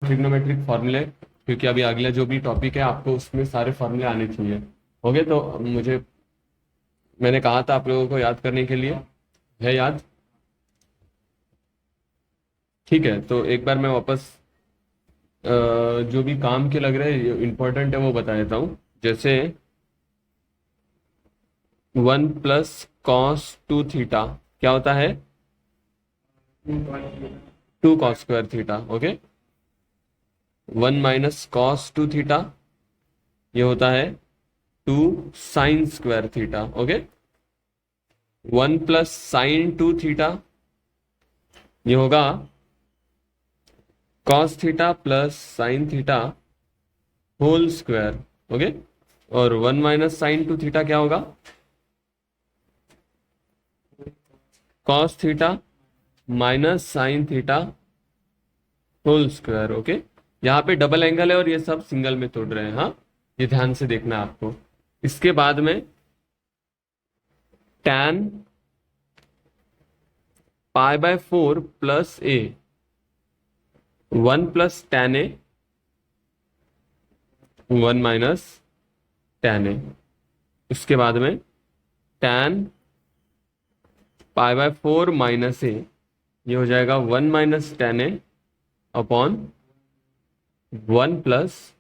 Trigonometric फॉर्मूले, क्योंकि अभी अगला जो भी टॉपिक है आपको उसमें सारे फॉर्मूले आने चाहिए। हो गए? तो मैंने कहा था आप लोगों को याद करने के लिए, है याद? ठीक है, तो एक बार मैं वापस जो भी काम के लग रहे हैं इंपॉर्टेंट है वो बता देता हूँ। जैसे 1 + cos 2 थीटा क्या होता है? 2 cos² theta. Okay. 1 - cos 2 theta ये होता है 2 sin² theta. Okay. 1 + sin 2 theta ये होगा cos theta plus sine theta whole square. Okay. और 1 - sin 2 थीटा क्या होगा? cos theta minus sine theta whole square. Okay. यहाँ पे डबल एंगल है और ये सब सिंगल में तोड़ रहे हैं। हाँ, ये ध्यान से देखना है आपको। इसके बाद में tan π/4 plus a, 1 + tan a, 1 - tan a। उसके बाद में tan π/4 माइनस a ये हो जाएगा 1 - tan a upon 1 +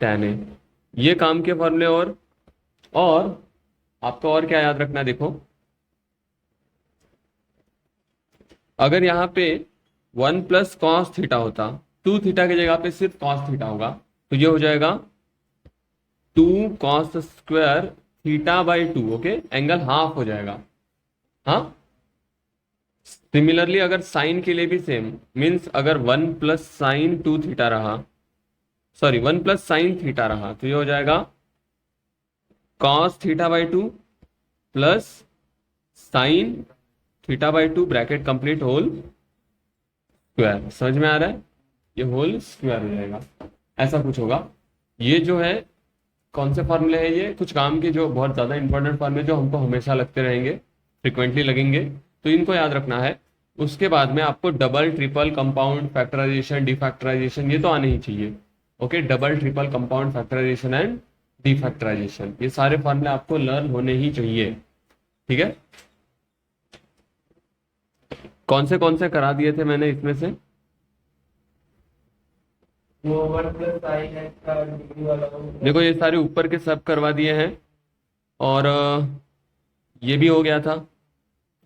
tan a। ये काम के फॉर्मूले। और आपको और क्या याद रखना है देखो, अगर यहाँ पे 1 + cos थीटा होता, 2 थीटा की जगह पे सिर्फ cos थीटा होगा, तो ये हो जाएगा 2 cos² थीटा/2। ओके, एंगल हाफ हो जाएगा। हाँ, सिमिलरली अगर साइन के लिए भी सेम, मीन्स अगर 1 + sin 2 थीटा रहा, सॉरी 1 + sin थीटा रहा, तो ये हो जाएगा cos 2 plus sin 2 bracket complete whole square. समझ में आ रहा है? ये होल स्क्वायर हो जाएगा, ऐसा कुछ होगा। ये जो है कौन से फॉर्मूले हैं? ये कुछ काम के जो बहुत ज्यादा इंपॉर्टेंट फॉर्मूले जो हमको हमेशा लगते रहेंगे, फ्रिक्वेंटली लगेंगे, तो इनको याद रखना है। उसके बाद में आपको double triple compound factorization defactorization ये तो आने ही चाहिए। Okay, double triple compound factorization and defactorization ये सारे फॉर्मूले आपको लर्न होने ही चाहिए। ठीक है। कौन से करा दिए थे मैंने इसमें से? वो 1 + sin x का डिग्री वाला वो देखो ये सारे ऊपर के सब करवा दिए हैं। और ये भी हो गया था,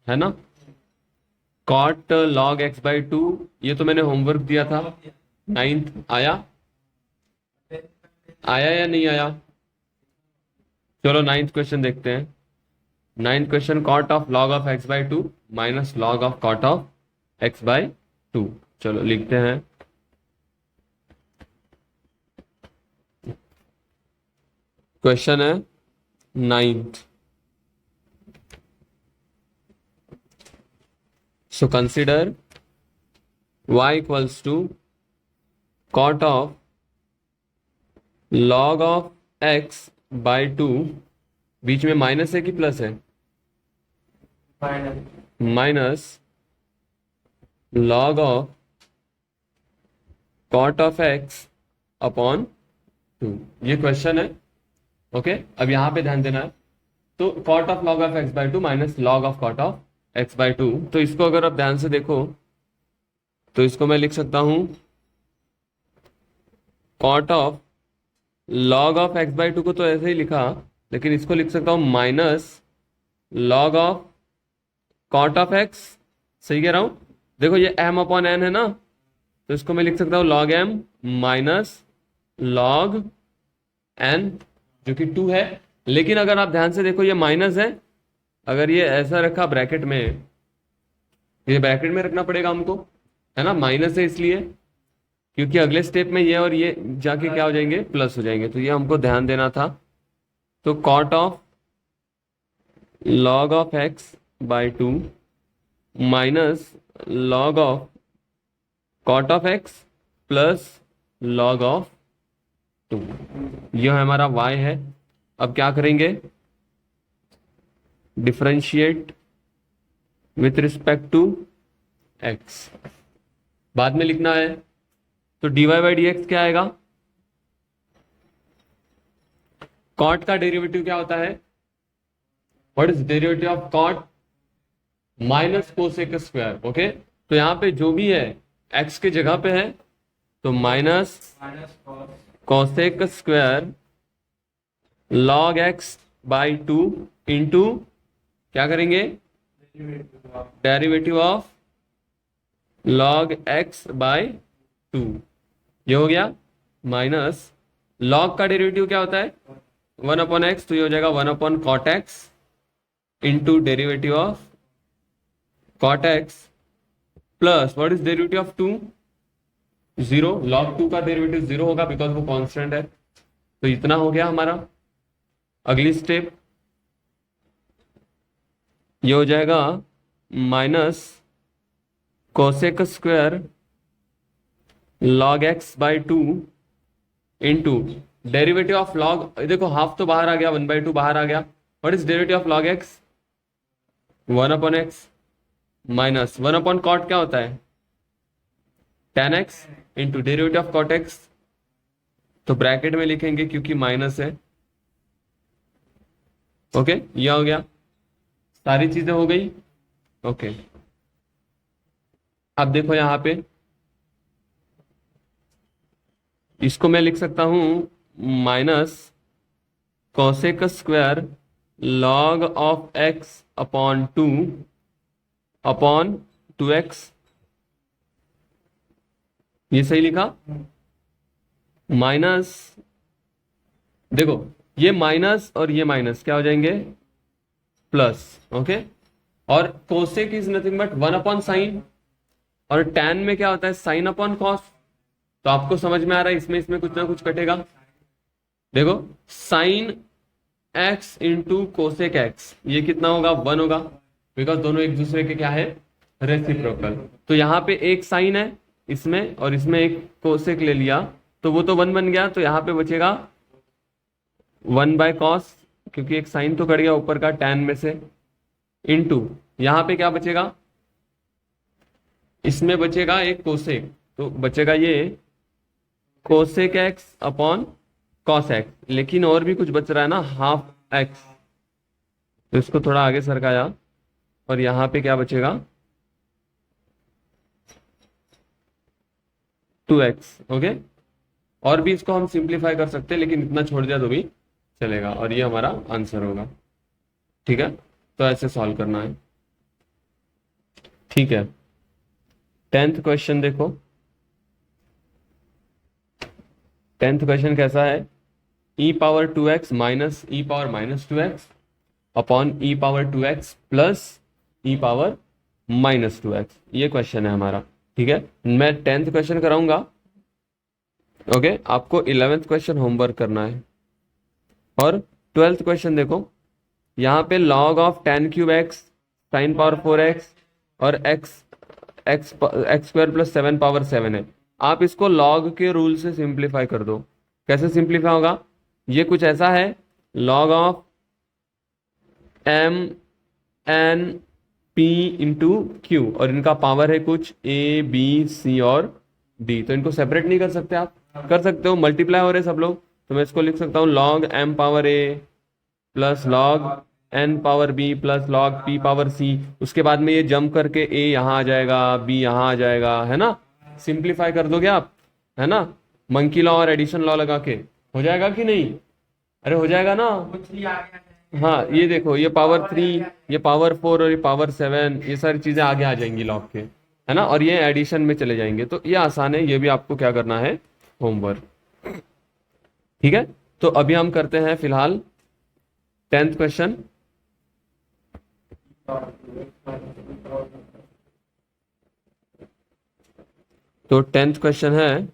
है ना? कॉट log x/2 ये तो मैंने होमवर्क दिया था। नाइन्थ आया? आया या नहीं आया? चलो नाइन्थ क्वेश्चन देखते हैं। Ninth question, cot of log of x/2 minus log of cot of x/2। चलो लिखते हैं। क्वेश्चन है ninth. So consider y equals to cot of log of x/2, बीच में माइनस है कि प्लस है? Minus minus log of cot of x upon 2। ये क्वेश्चन है। ओके, अब यहां पे ध्यान देना है। तो cot of log of x/2 minus log of cot of x/2, तो इसको अगर आप ध्यान से देखो तो इसको मैं लिख सकता हूं cot of log of x/2 को तो ऐसे ही लिखा, लेकिन इसको लिख सकता हूं minus log of cot of x। सही कह रहा हूं? देखो ये m/n है ना, तो इसको मैं लिख सकता हूं log m minus log n, जो कि 2 है। लेकिन अगर आप ध्यान से देखो ये माइनस है, अगर ये ऐसा रखा ब्रैकेट में, ये ब्रैकेट में रखना पड़ेगा हमको, है ना? माइनस है इसलिए क्योंकि अगले स्टेप में ये और ये जाके क्या हो जाएंगे? प्लस हो जाएंगे, तो ये हमको ध्यान देना था। तो cot of log of x/2 minus log of cot of x plus log of 2, यह हमारा y है। अब क्या करेंगे? Differentiate with respect to x। बाद में लिखना है तो dy बाई डी एक्स क्या आएगा? कॉट का डेरिवेटिव क्या होता है? What is derivative of cot? Minus cosec square. Okay, तो यहां पे जो भी है x के जगह पे है, तो minus minus cos cosec square log x by 2 into क्या करेंगे? Derivative of derivative of log x by 2। ये हो गया माइनस लॉग का डेरिवेटिव क्या होता है? 1 अपॉन एक्स, तो ये हो जाएगा 1 upon cot x into derivative of cot x plus what is derivative of 2? 0। Log 2 का डेरिवेटिव 0 होगा बिकॉज वो कांस्टेंट है। तो इतना हो गया हमारा। अगली स्टेप ये हो जाएगा minus cosec square log x by 2 into derivative of log, देखो हाफ तो बाहर आ गया, 1/2 बाहर आ गया। What is derivative of log x? 1 upon x minus 1 upon cot क्या होता है? tan x into derivative of cot x, तो ब्रैकेट में लिखेंगे क्योंकि माइनस है। ओके, यह हो गया, सारी चीजें हो गई। ओके, अब देखो यहां पे इसको मैं लिख सकता हूं minus cosec square log of x upon 2 upon 2x। ये सही लिखा? माइनस, देखो ये माइनस और ये माइनस क्या हो जाएंगे? प्लस। ओके, और cosec is nothing but 1 upon sine, और tan में क्या होता है? Sine upon cos. तो आपको समझ में आ रहा है इसमें इसमें कुछ ना कुछ कटेगा। देखो sine x into cosec x, ये कितना होगा? 1 होगा बिकॉज दोनों एक दूसरे के क्या है? रेसिप्रोकल। तो यहाँ पे एक साइन है इसमें और इसमें एक कोसेक ले लिया, तो वो तो 1 बन गया। तो यहाँ पे बचेगा 1 बाय कॉस, क्योंकि एक साइन तो कट गया ऊपर का tan में से, इंटू यहाँ पे क्या बचेगा? इसमें बचेगा एक कोसेक, तो बचेगा ये cosec x upon cos x. लेकिन और भी कुछ बच रहा है ना, हाफ एक्स, तो इसको थोड़ा आगे सरकाया और यहाँ पे क्या बचेगा? 2x। ओके, और भी इसको हम सिंप्लीफाई कर सकते हैं, लेकिन इतना छोड़ दिया तो भी चलेगा, और ये हमारा आंसर होगा। ठीक है, तो ऐसे सॉल्व करना है। ठीक है, 10th क्वेश्चन देखो। 10th क्वेश्चन कैसा है? e power 2x minus e power minus 2x upon e power 2x plus e power minus 2x, ये क्वेश्चन है हमारा। ठीक है, मैं 10th क्वेश्चन कराऊंगा। ओके, आपको 11th क्वेश्चन होमवर्क करना है। और 12th क्वेश्चन देखो, यहाँ पे log of tan cube x sine power 4x और एक्स स्क्वायर प्लस 7 पावर 7 है। आप इसको log के रूल से सिंप्लीफाई कर दो। कैसे सिंप्लीफाई होगा? ये कुछ ऐसा है, log of m n p into Q, और इनका पावर है कुछ a b c और d। तो इनको सेपरेट नहीं कर सकते? आप कर सकते हो, मल्टीप्लाई हो रहे सब लोग। तो मैं इसको लिख सकता हूँ log m power a plus log n power b plus log p power c। उसके बाद में ये जंप करके a यहाँ आ जाएगा, b यहाँ आ जाएगा, है ना? सिंप्लीफाई कर दोगे आप, है ना? मंकी लॉ और एडिशन लॉ लगा के हो जाएगा कि नहीं? अरे हो जाएगा ना? कुछ ही आ गया है। हाँ, ये देखो, ये पावर 3, ये पावर 4 और ये पावर 7, ये सारी चीजें आगे आ जाएंगी लॉग के, है ना? और ये एडिशन में चले जाएंगे। तो ये आसान है, ये भी आपको क्या करना है? होमवर्क। ठीक है, तो अभी हम करते हैं फिलहाल 10th क्वेश्चन। तो 10th क्वेश्चन है,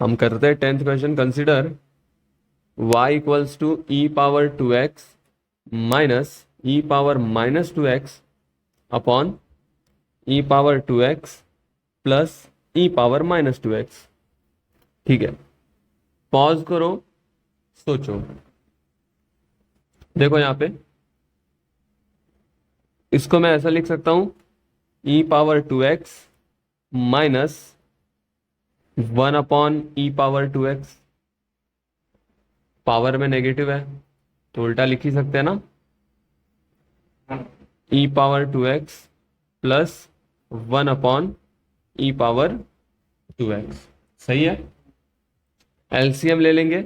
हम करते हैं 10th question. Consider y equals to e power 2x minus e power minus 2x upon E power 2x plus e power minus 2x। ठीक है, पॉज करो, सोचो। देखो यहां पे इसको मैं ऐसा लिख सकता हूं, E power 2x minus 1/e⁻²x, power में नेगेटिव है तो उल्टा लिख ही सकते हैं ना, e⁻²x प्लस 1/e⁻²x। सही है। एलसीएम ले लेंगे,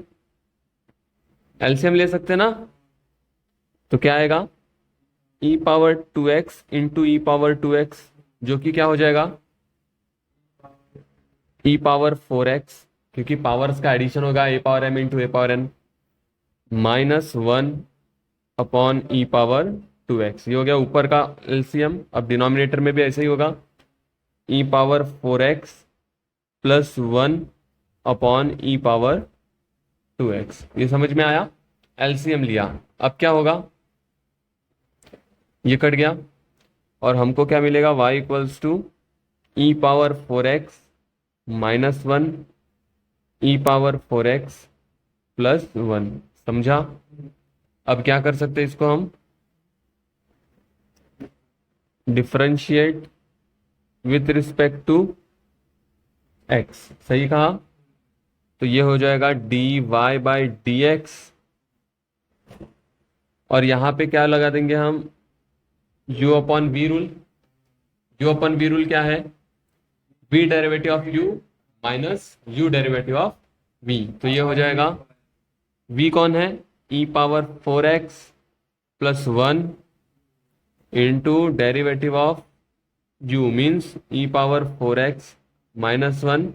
एलसीएम ले सकते हैं ना, तो क्या आएगा e⁻²x इंटू e⁻²x, जो कि क्या हो जाएगा e⁻4x, क्योंकि पावर्स का एडिशन होगा a⁻m इंटू a⁻n, -1/e⁻²x। ये हो गया ऊपर का एलसीएम। अब डिनोमिनेटर में भी ऐसे ही होगा, e⁻4x प्लस 1/e⁻²x। ये समझ में आया, एलसीएम लिया। अब क्या होगा, ये कट गया और हमको क्या मिलेगा, y equals to e⁻4x minus 1 e⁻4x plus 1। समझा। अब क्या कर सकते हैं, इसको हम differentiate with respect to x। सही कहा। तो ये हो जाएगा dy/dx, और यहां पे क्या लगा देंगे हम, u/v रूल। u/v रूल क्या है, v derivative of u minus u derivative of v। तो ये हो जाएगा, v कौन है, e⁻4x plus 1 into derivative of u means e⁻4x minus 1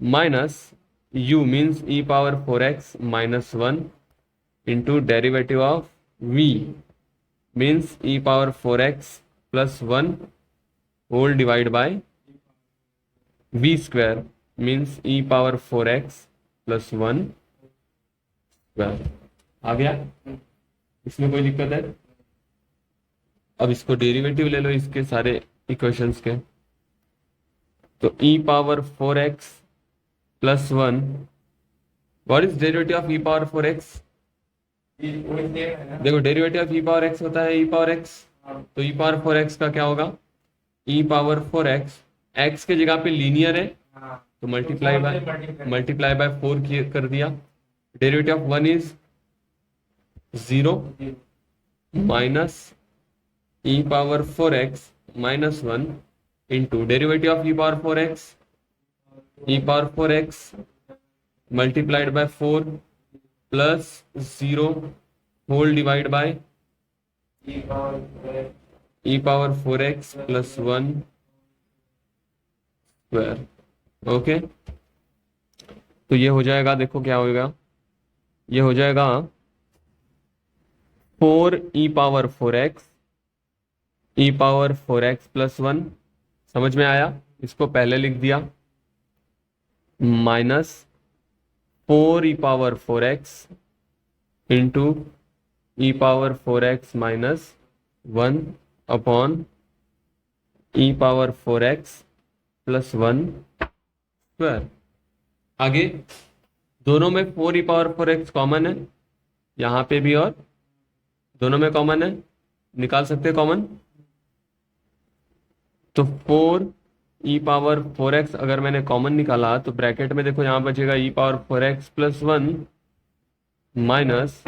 minus u means e⁻4x minus 1 into derivative of v means e⁻4x plus 1 whole divide by v square means e⁻4x plus 1 square. आ गया, इसमें कोई दिक्कत है। अब इसको डेरिवेटिव ले लो इसके सारे इक्वेशंस के, तो e⁻4x plus 1, what is derivative of e⁻4x, देखो डेरिवेटिव ऑफ e⁻x होता है e⁻x, तो e⁻4x का क्या होगा, e⁻4x, x के जगह पे लीनियर है तो मल्टीप्लाई बाय 4 कर दिया। Derivative of 1 is 0 minus e⁻4x minus 1 into derivative of e⁻4x multiplied by 4 plus 0 whole divide by e⁻4x plus 1 square. Okay, तो ये हो जाएगा, देखो क्या होगा, ये हो जाएगा 4e⁻4x प्लस 1। समझ में आया, इसको पहले लिख दिया, minus 4e⁻4x into e⁻4x minus 1 upon e⁻4x plus 1 square. आगे दोनों में 4e⁻4x कॉमन है, यहां पे भी और दोनों में कॉमन है, निकाल सकते हैं कॉमन। तो 4e⁻4x अगर मैंने कॉमन निकाला तो ब्रैकेट में देखो यहां बचेगा e⁻4x plus 1 minus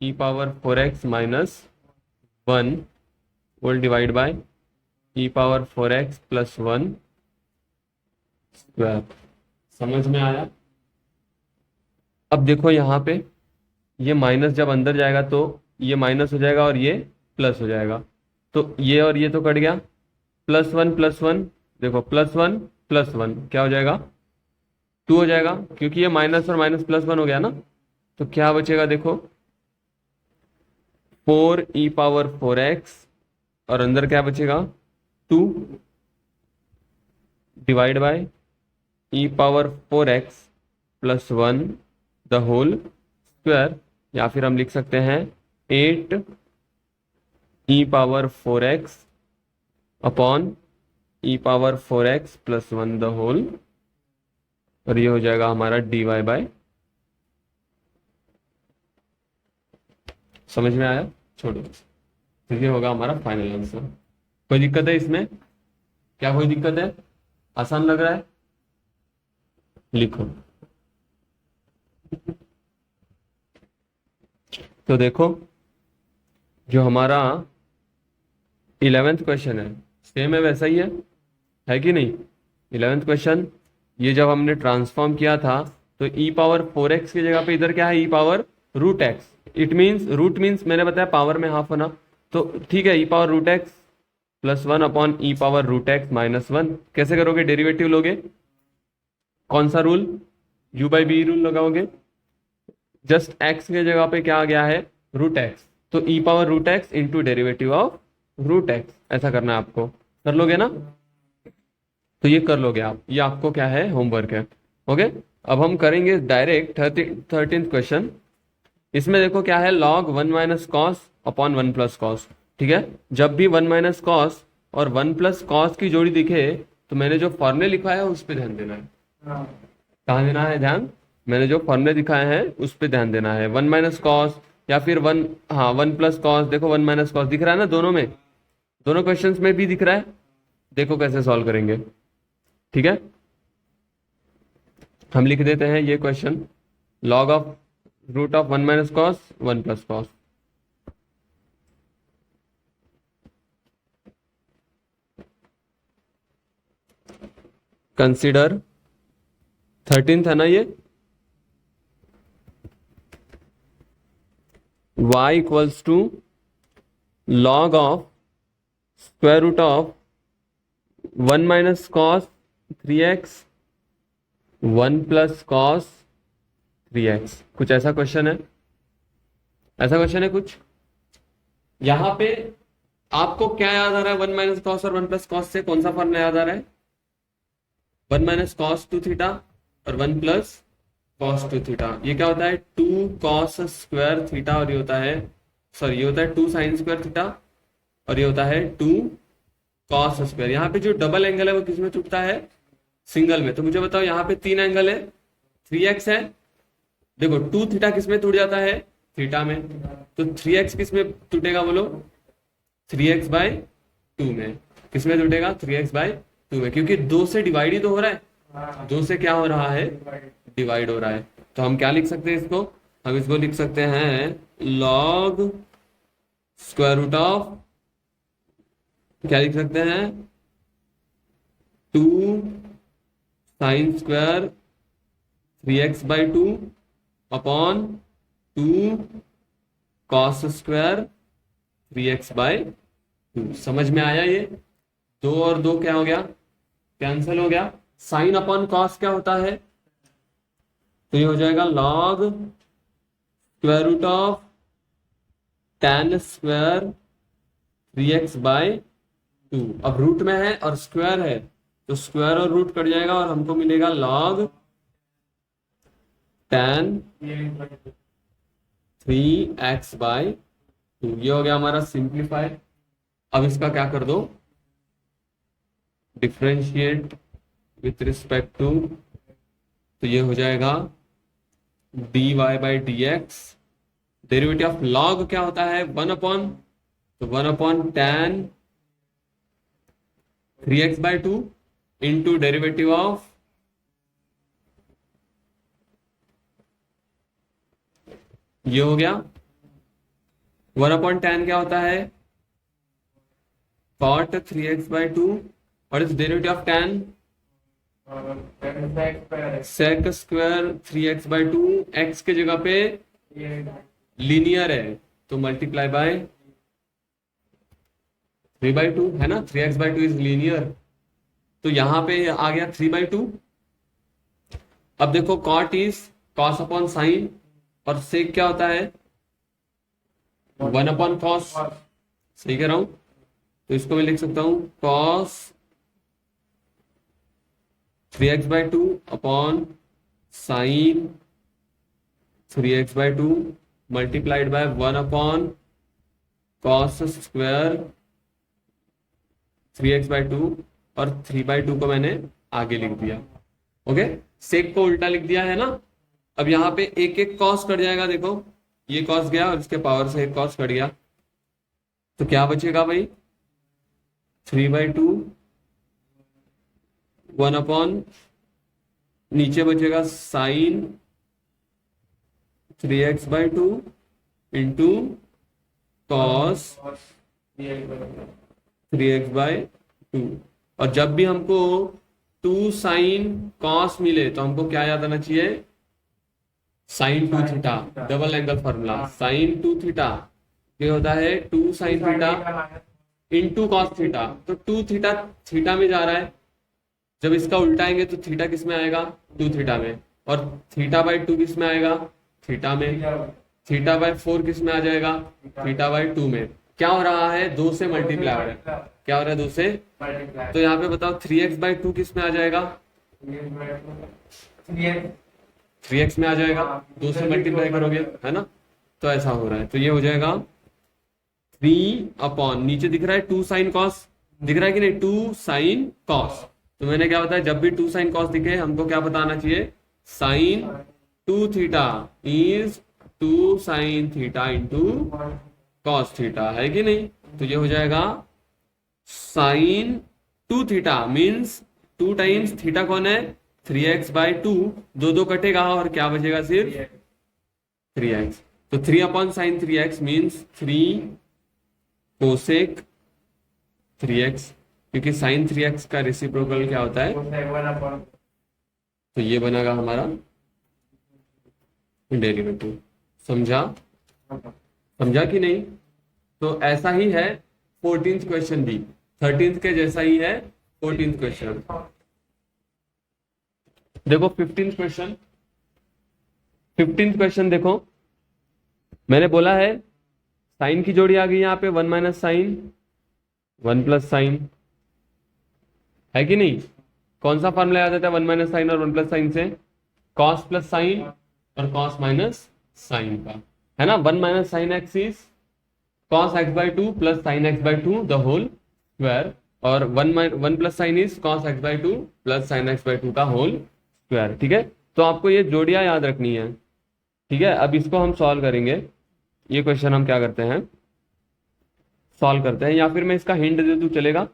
e⁻4x minus 1 whole divide by e⁻4x plus 1 square. समझ में आया। अब देखो यहाँ पे ये माइनस जब अंदर जाएगा तो ये माइनस हो जाएगा और ये प्लस हो जाएगा, तो ये और ये तो कट गया, प्लस 1 देखो +1 क्या हो जाएगा, 2 हो जाएगा, क्योंकि ये माइनस और माइनस +1 हो गया ना। तो क्या बचेगा देखो, 4e⁻4x और अंदर क्या बचेगा 2 divide by e⁻4x plus 1 the whole square, या फिर हम लिख सकते हैं 8e⁻4x upon e⁻4x plus 1 the whole, और ये हो जाएगा हमारा dy/। समझ में आया, छोड़ो, तो ये होगा हमारा फाइनल आंसर। कोई दिक्कत है इसमें, क्या कोई दिक्कत है, आसान लग रहा है। लिखो। तो देखो जो हमारा 11th क्वेश्चन है सेम है वैसा ही है कि नहीं। 11th क्वेश्चन ये जब हमने ट्रांसफॉर्म किया था तो ई पावर 4x की जगह पे इधर क्या है, E power root X. It means root means मैंने बताया पावर में हाफ होना, तो ठीक है E power root X plus 1 upon ई पावर रूट एक्स माइनस 1। कैसे करोगे, डेरिवेटिव लोगे, कौन सा rule, U by V rule लगाओगे। जस्ट एक्स की जगह पे क्या आ गया है, रूट एक्स, तो E power root X into derivative of root X, ऐसा करना है आपको। कर लोगे ना, तो ये कर लोगे आप, ये आपको क्या है, होमवर्क है। ओके, अब हम करेंगे डायरेक्ट 13th क्वेश्चन। इसमें देखो क्या है, log 1 minus cos upon 1 plus cos. ठीक है, जब भी 1 माइनस कॉस और 1 प्लस कॉस की जोड़ी दिखे तो मैंने जो फॉर्मूले लिखा है उस पर ध्यान देना है। हाँ कहाँ देना है ध्यान, मैंने जो फॉर्मूले दिखाए हैं उस पर ध्यान देना है। 1 माइनस कॉस या फिर 1, हाँ 1 प्लस कॉस, देखो 1 माइनस कॉस दिख रहा है ना दोनों में, दोनों क्वेश्चंस में भी दिख रहा है। देखो कैसे सॉल्व करेंगे। ठीक है, हम लिख देते हैं ये question, log of root of 1 minus cos 1 plus cos. Consider 13th है ना ये, y equals to log of square root of 1 minus cos 3x 1 plus cos 3x। कुछ ऐसा क्वेश्चन है, ऐसा क्वेश्चन है कुछ। यहां पे आपको क्या याद आ रहा है, 1 माइनस कॉस और 1 प्लस कॉस से कौन सा फॉर्मूला याद आ रहा है, 1 माइनस कॉस 2 थीटा और 1 प्लस कॉस 2 थीटा। ये क्या होता है, 2 कॉस स्क्वायर थीटा, और ये होता है, सॉरी ये होता है 2 साइन स्क्वायर थीटा, और ये होता है 2 कॉस स्क्वायर। यहाँ पे जो डबल एंगल है वो किसमें टूटता है, सिंगल में। तो मुझे बताओ यहाँ पे 3 एंगल है, 3x है, देखो 2 थीटा किसमें टूट जाता है, थीटा में, तो 3x किसमें टूटेगा बोलो, 3x बाय 2 में। किसमें टूटेगा, 3x बाय 2 में, क्योंकि 2 से डिवाइड ही तो हो रहा है, 2 से क्या हो रहा है, डिवाइड हो रहा है। तो हम क्या लिख सकते हैं इसको, हम इसको लिख सकते हैं लॉग स्क्वायर रूट ऑफ, क्या लिख सकते हैं, 2 sine square 3x by 2 upon 2 cos square 3x by 2। समझ में आया ये, 2 और 2 क्या हो गया, कैंसिल हो गया। साइन अपॉन कॉस क्या होता है, तो ये हो जाएगा log square root of tan square 3x by 2। अब रूट में है और स्क्वायर है तो स्क्वायर और रूट कट जाएगा और हमको मिलेगा लॉग tan 3x बाय 2। ये हो गया हमारा सिंप्लीफाई। अब इसका क्या कर दो, डिफरेंशिएट विथ रिस्पेक्ट टू, तो ये हो जाएगा dy by dx। Derivative of log क्या होता है, 1 अपॉन, तो 1 upon tan 3x by 2 into derivative of, ये हो गया 1 अपॉन tan क्या होता है, cot 3x बाई 2, और इस derivative of tan sec square 3x by 2, x के जगह पे लीनियर है तो मल्टीप्लाई बाय 3 बाई 2 है ना, 3x बाई 2 इज लीनियर, तो यहां पे आ गया 3 बाई 2। अब देखो cot is cos upon sine, और sec क्या होता है, 1 अपॉन cos, सही कह रहा हूं, तो इसको मैं लिख सकता हूं cos 3x by 2 upon sine 3x by 2 multiplied bye 1 upon cos square 3x by 2, और 3 बाई 2 को मैंने आगे लिख दिया। ओके, सेक को उल्टा लिख दिया है ना। अब यहाँ पे एक एक कॉस कट जाएगा, देखो ये कॉस गया और इसके पावर से एक कॉस कट गया, तो क्या बचेगा भाई, 3 बाई 2 1 अपॉन नीचे बचेगा sign 3x/2 into cos 3x/2। और जब भी हमको 2 साइन कॉस मिले तो हमको क्या याद आना चाहिए, sine 2 theta, double angle formula. Sine 2 theta ये होता है 2 sine theta into cos theta. तो 2 थीटा थीटा में जा रहा है, जब इसका उल्टाएंगे तो थीटा किस में आएगा, 2 थीटा में। और θ/2 किस में आएगा, थीटा में। θ/4 किस में आ जाएगा, θ/2 में। क्या हो रहा है, 2 से मल्टीप्लाई हो रहा है। क्या हो रहा है, 2 से। तो यहाँ पे बताओ 3x/2 किस में आ जाएगा, 3x में आ जाएगा, 2 से मल्टीप्लाई करोगे, है ना। तो ऐसा हो रहा है, तो ये हो जाएगा 3 नीचे दिख रहा है 2 साइन कॉस, दिख रहा है कि नहीं, 2 साइन कॉस। तो मैंने क्या बताया, जब भी 2 साइन कॉस दिखे हमको क्या बताना चाहिए, sine 2 theta is 2 sine theta into cos theta, है कि नहीं। तो ये हो जाएगा sine 2 theta means 2 times theta कौन है, 3x/2। 2 कटेगा और क्या बचेगा, सिर्फ 3x। तो 3/sin 3x means 3 cosec 3x, क्योंकि साइन 3x का रेसिप्रोकल क्या होता है, तो ये बनेगा हमारा डेरिवेटिव। समझा, समझा कि नहीं। तो ऐसा ही है 14th क्वेश्चन भी, 13th के जैसा ही है 14th क्वेश्चन। देखो 15th क्वेश्चन, 15th क्वेश्चन देखो, मैंने बोला है साइन की जोड़ी आ गई यहाँ पे, 1 माइनस साइन 1 प्लस साइन, है कि नहीं। कौन सा फॉर्मूला याद आता है 1 माइनस साइन और 1 प्लस साइन से, कॉस प्लस साइन और कॉस माइनस साइन का, है ना। 1 minus sine x is cos x/2 plus sine x/2 the whole square, और 1 plus sine is cos x/2 plus sine x/2 का होल स्क्वायर। ठीक है, तो आपको ये जोड़ियां याद रखनी है। ठीक है, अब इसको हम सॉल्व करेंगे। ये क्वेश्चन हम क्या करते हैं, सॉल्व करते हैं, या फिर मैं इसका हिंट दे दूं चलेगा,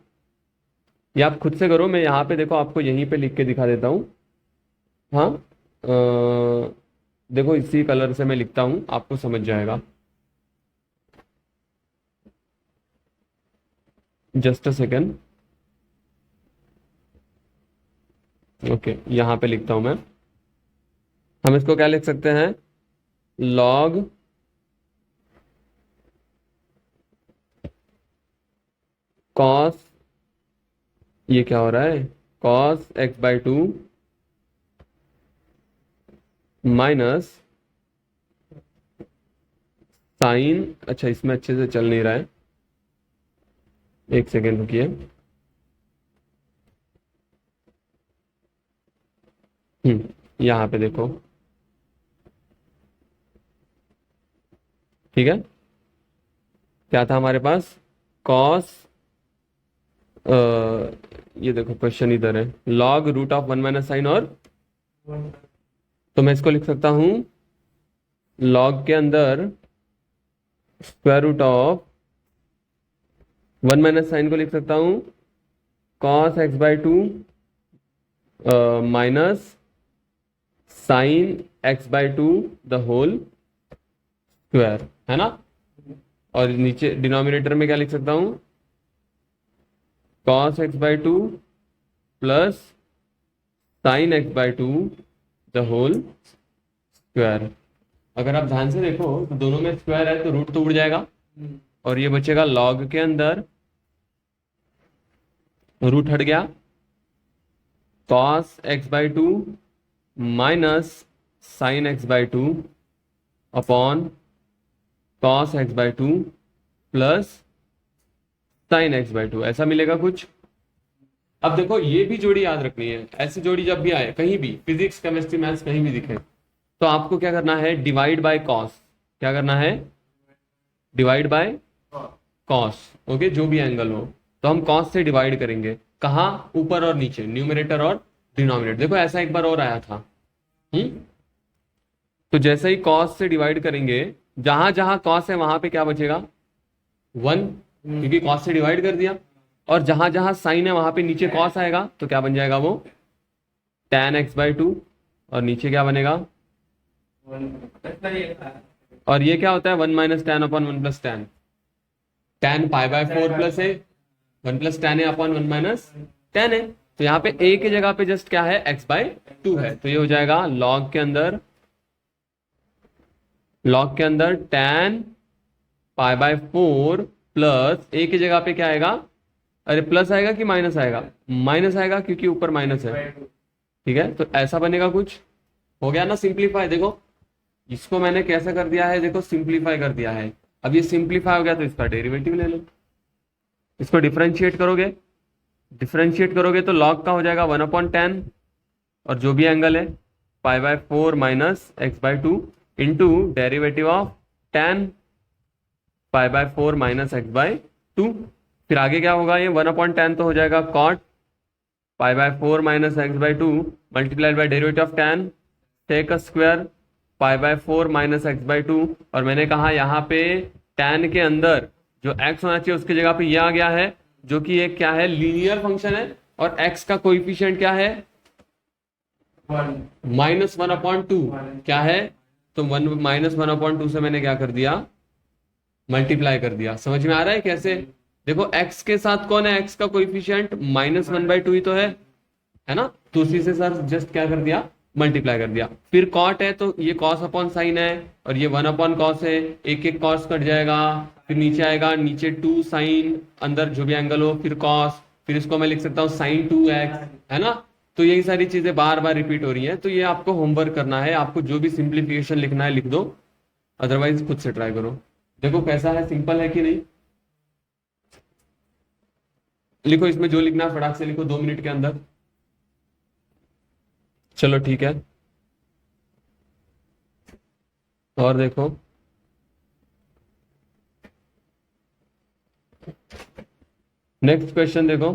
या आप खुद से करो। मैं यहाँ पे देखो आपको यहीं पे लिख के दिखा देता हूँ। हाँ, देखो इसी कलर से मैं लिखता हूँ, आपको समझ जाएगा। Just a second. ओके, यहाँ पे लिखता हूँ मैं। हम इसको क्या लिख सकते हैं, लॉग कॉस, ये क्या हो रहा है, कॉस x/2 माइनस साइन, अच्छा इसमें अच्छे से चल नहीं रहा है, एक सेकेंड रुकिए। यहाँ पे देखो, ठीक है, क्या था हमारे पास, कॉस, ये देखो क्वेश्चन इधर है, log root of 1 minus sine, और तो मैं इसको लिख सकता हूं लॉग के अंदर square root of 1 minus sine को लिख सकता हूं cos x/2 minus sine x/2 the whole square, है ना। और नीचे डिनोमिनेटर में क्या लिख सकता हूं, cos x/2 plus sine x/2 the whole square. अगर आप ध्यान से देखो तो दोनों में स्क्वायर है तो रूट तो उड़ जाएगा, और ये बचेगा लॉग के अंदर रूट हट गया, cos x/2 minus sine x/2 upon cos x/2 plus sine x/2, ऐसा मिलेगा कुछ। अब देखो ये भी जोड़ी याद रखनी है, ऐसी जोड़ी जब भी आए कहीं भी, फिजिक्स केमिस्ट्री मैथ्स कहीं भी दिखे, तो आपको क्या करना है, डिवाइड बाय कॉस। क्या करना है, डिवाइड बाय कॉस। ओके, जो भी एंगल हो तो हम कॉस से डिवाइड करेंगे, कहाँ, ऊपर और नीचे, न्यूमरेटर और डिनोमिनेटर। देखो ऐसा एक बार और आया था। तो जैसे ही कॉस से डिवाइड करेंगे, जहां जहां कॉस है वहां पे क्या बचेगा, 1, क्योंकि कॉस से डिवाइड कर दिया। और जहां जहां साइन है वहां पे नीचे कॉस आएगा, तो क्या बन जाएगा वो, tan x/2 और नीचे क्या बनेगा, इतना ये था। और ये क्या होता है 1 minus ten upon 1 plus ten, ten pi by 4 plus है 1 प्लस टेन है अपॉन 1 माइनस टेन है। तो यहाँ पे a की जगह पे जस्ट क्या है x बाय 2 है, तो ये हो जाएगा log के अंदर, log के अंदर ten pi by 4 plus a की जगह पे क्या आएगा, अरे प्लस आएगा कि माइनस आएगा, माइनस आएगा क्योंकि ऊपर माइनस है। ठीक है, तो ऐसा बनेगा कुछ, हो गया ना सिंप्लीफाई। देखो इसको मैंने कैसा कर दिया है, देखो सिंप्लीफाई कर दिया है। अब ये सिंप्लीफाई हो गया तो इसका डेरिवेटिव ले लो, इसको डिफरेंशिएट करोगे, डिफरेंशिएट करोगे तो log का हो जाएगा 1 अपॉन टेन, और जो भी एंगल है pi by 4 minus x by 2 into derivative of tan pi by 4 minus x by 2। फिर आगे क्या होगा, ये 1 अपॉन टेन तो हो जाएगा cot pi by 4 minus x by 2 multiplied by derivative of tan sec square pi by 4 minus x by 2। और मैंने कहा यहाँ पे टेन के अंदर जो x होना चाहिए उसकी जगह पे ये आ गया है, जो कि एक क्या है लीनियर फंक्शन है, और x का कोइफिशिएंट क्या है माइनस 1 अपॉन 2 क्या है, तो वन माइनस 1 अपॉन 2 से मैंने क्या कर दिया मल्टीप्लाई कर दिया। समझ में आ रहा है कैसे, देखो x के साथ कौन है, x का कोइफिशिएंट माइनस 1 बाय 2 ही तो है ना, तो उसी से सर जस्ट क्या कर दिया मल्टीप्लाई कर दिया। फिर कॉट है तो ये कॉस अपॉन साइन है, और ये 1 अपॉन कॉस है, एक एक कॉस कट जाएगा, फिर नीचे आएगा, नीचे 2 साइन, अंदर जो भी एंगल हो फिर कॉस, फिर इसको मैं लिख सकता हूँ साइन 2x, है ना। तो यही सारी चीजें बार बार रिपीट हो रही हैं, तो ये आपको होमवर्क करना है, आपको जो भी सिंप्लीफिकेशन लिखना है लिख दो, अदरवाइज खुद से ट्राई करो। देखो कैसा है, सिंपल है कि नहीं, लिखो इसमें जो लिखना है फटाक से लिखो 2 मिनट के अंदर। चलो ठीक है, और देखो नेक्स्ट क्वेश्चन देखो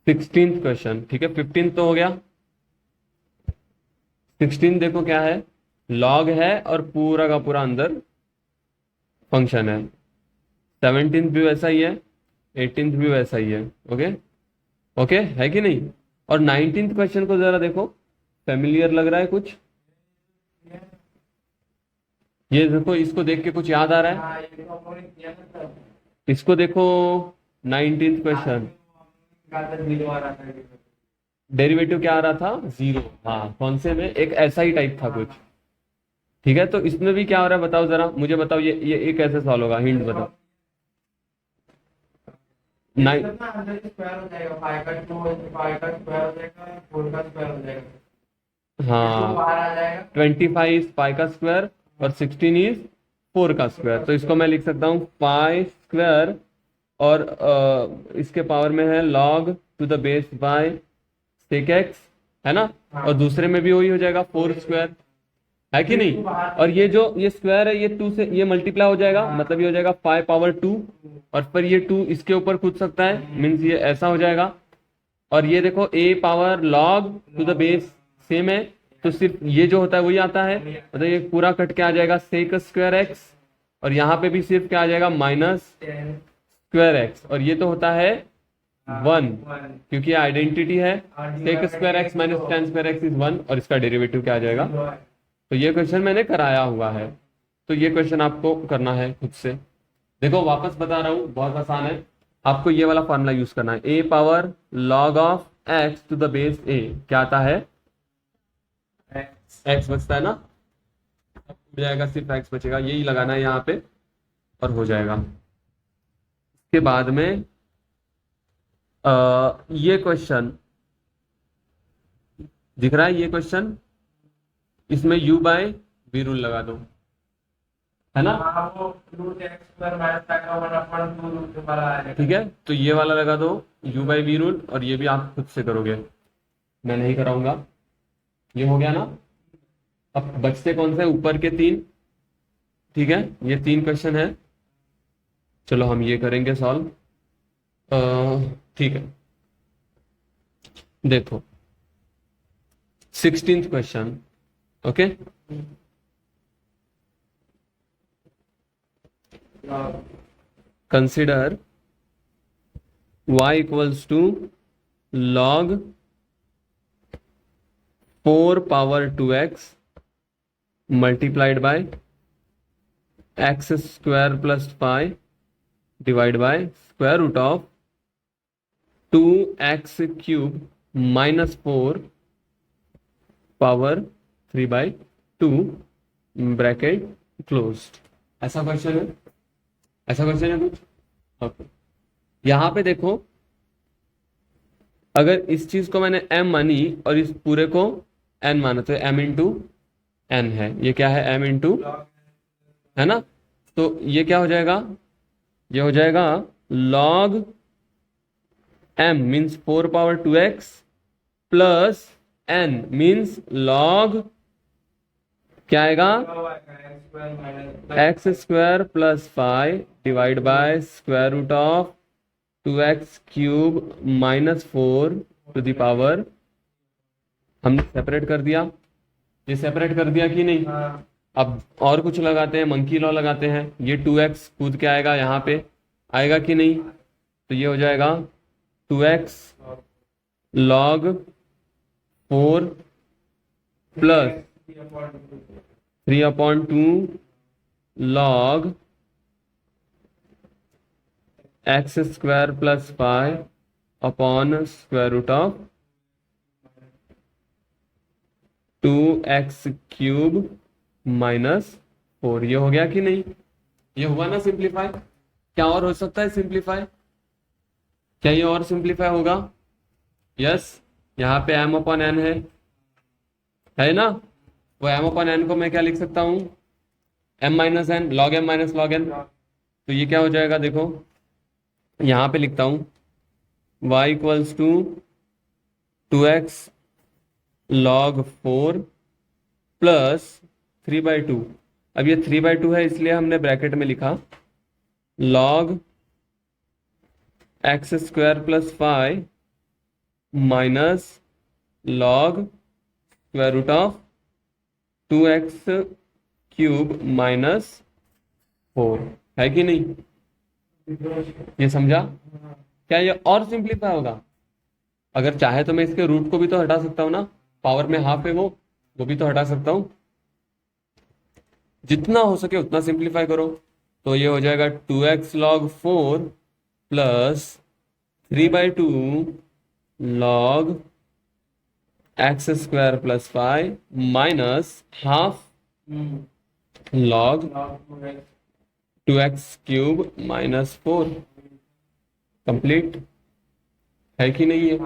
16th क्वेश्चन। ठीक है, 15 तो हो गया, 16 देखो क्या है, लॉग है और पूरा का पूरा अंदर फंक्शन है। 17th भी वैसा ही है, 18th भी वैसा ही है। ओके ओके है कि नहीं। और 19th क्वेश्चन को जरा देखो, फेमिलियर लग रहा है कुछ, ये देखो इसको देख के कुछ याद आ रहा है, हाँ, ये तो हमने किया था सर। इसको देखो 19th क्वेश्चन, गाजर भिजवा रहा था ये। डेरिवेटिव क्या आ रहा था 0, हाँ कौन से में, एक ऐसा ही टाइप था कुछ। ठीक है, तो इसमें भी क्या हो रहा है बताओ जरा, मुझे बताओ ये कैसे सॉल्व होगा, हिंट बताओ। नाइन, ना अंदर स्क्वायर हो जाएगा, 5 का 2 5 का स्क्वायर हो जाएगा, 4 का स्क्वायर हो जाएगा, तो हाँ बाहर आ जाएगा। 25 इज पाई का स्क्वायर और 16 इज 4 का स्क्वायर, तो इसको मैं लिख सकता हूँ पाई स्क्वायर, और इसके पावर में है log to the base by sec x, है ना। और दूसरे में भी वही हो जाएगा 4 स्क्वायर, है कि नहीं। और ये जो ये स्क्वायर है ये 2 से ये मल्टीप्लाई हो जाएगा, मतलब ये हो जाएगा 5 पावर 2, और फिर ये 2 इसके ऊपर कूद सकता है, मीन्स ये ऐसा हो जाएगा। और ये देखो a power log to the base same है, तो सिर्फ ये जो होता है वही आता है, मतलब ये पूरा कट के आ जाएगा सेक स्क्वायर एक्स, और यहाँ पे भी सिर्फ क्या आ जाएगा माइनस स्क्वायर एक्स, और ये तो होता है 1 क्योंकि आइडेंटिटी है, sec square x minus tan square x is 1, और इसका डेरिवेटिव क्या आ जाएगा। तो ये क्वेश्चन मैंने कराया हुआ है, तो ये क्वेश्चन आपको करना है खुद से। देखो वापस बता रहा हूँ, बहुत आसान है, आपको ये वाला फॉर्मूला यूज करना है, a power log of x to the base a क्या आता है, x बचता है ना, अब हो जाएगा सिर्फ x बचेगा, यही लगाना है यहाँ पे और हो जाएगा। इसके बाद में ये क्वेश्चन दिख रहा है, ये क्वेश्चन इसमें u बाय v रूल लगा दो, है ना। हाँ, वो रूट एक्स स्क्वायर माइनस का 1 अपॉन 2 रूट वाला आएगा। ठीक है, तो ये वाला लगा दो u बाई वी रूल, और ये भी आप खुद से करोगे, मैं नहीं कराऊंगा। ये हो गया ना, अब बचते कौन से, ऊपर के 3। ठीक है, ये 3 क्वेश्चन है, चलो हम ये करेंगे सॉल्व। ठीक है, देखो 16th question. Okay, consider y equals to log 4 power 2x multiplied by x square plus 5 divide by square root of 2x cube minus 4 power 3/2 bracket closed. ऐसा क्वेश्चन है, ऐसा क्वेश्चन है कुछ? ओके, यहां पे देखो, अगर इस चीज को मैंने m मानी और इस पूरे को n माना तो m इंटू n है। ये क्या है? m इंटू, है ना? तो ये क्या हो जाएगा? ये हो जाएगा log m means 4 power 2x plus n means log क्या आएगा? X square plus 5 divide by square root of 2x cube minus 4 to the power, हमने सेपरेट कर दिया। ये सेपरेट कर दिया कि नहीं? अब और कुछ लगाते हैं, मंकी लॉ लगाते हैं। ये 2x कूद के आएगा यहाँ पे, आएगा कि नहीं? तो ये हो जाएगा 2x log 4 plus 3/2 log x square plus 5 upon square root of 2x cube minus 4। ये हो गया कि नहीं? ये हुआ ना सिंप्लीफाई? क्या और हो सकता है सिंप्लीफाई? क्या ये और सिंप्लीफाई होगा? यस, यहाँ पे m अपॉन n है ना? वो m अपॉन n को मैं क्या लिख सकता हूँ? m minus n, log m minus log n। तो ये क्या हो जाएगा? देखो यहाँ पे लिखता हूँ y equals to 2x log 4 plus 3/2। अब ये 3/2 है इसलिए हमने ब्रैकेट में लिखा log x square plus 5 minus log square root of 2x cube minus 4। है कि नहीं? ये समझा? क्या ये और सिंप्लीफाई होगा? अगर चाहे तो मैं इसके रूट को भी तो हटा सकता हूँ ना, पावर में हाफ है वो भी तो हटा सकता हूँ। जितना हो सके उतना सिंप्लीफाई करो। तो ये हो जाएगा 2x log 4 plus 3/2 log x square plus 5 minus half log 2x cube minus 4। Complete है कि नहीं है?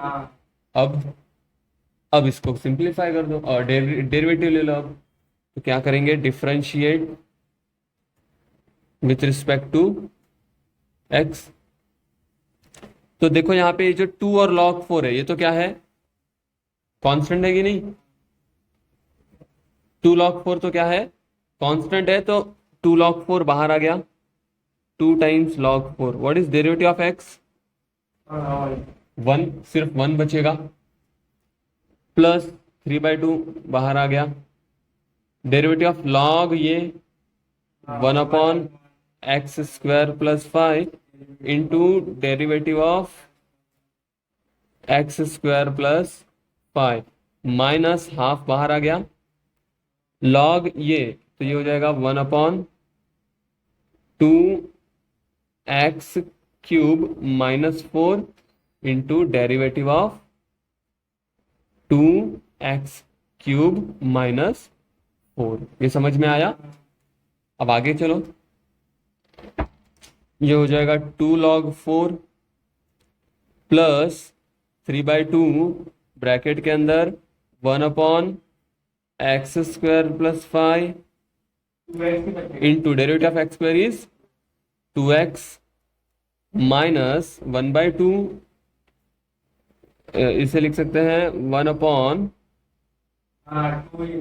अब इसको सिंप्लीफाई कर दो और डेरिवेटिव ले लो। अब तो क्या करेंगे? Differentiate with respect to x। तो देखो यहाँ पे जो 2 और log 4 है, ये तो क्या है? कांस्टेंट है कि नहीं? 2 log 4 तो क्या है? कांस्टेंट है। तो 2 log 4 बाहर आ गया, 2 times log 4। What is derivative of x? 1, सिर्फ 1 बचेगा, प्लस 3/2 बाहर आ गया। डेरिवेटिव ऑफ log ये 1 upon x square plus 5 into derivative of x square plus 5 minus half बाहर आ गया। log ये तो ये हो जाएगा 1 upon 2x cube minus 4 into derivative of 2x cube minus 4। ये समझ में आया? अब आगे चलो, ये हो जाएगा 2 log 4 प्लस 3/2 ब्रैकेट के अंदर 1 upon x square plus 5 into derivative of x square is 2x minus 1/2। इसे लिख सकते हैं 1 upon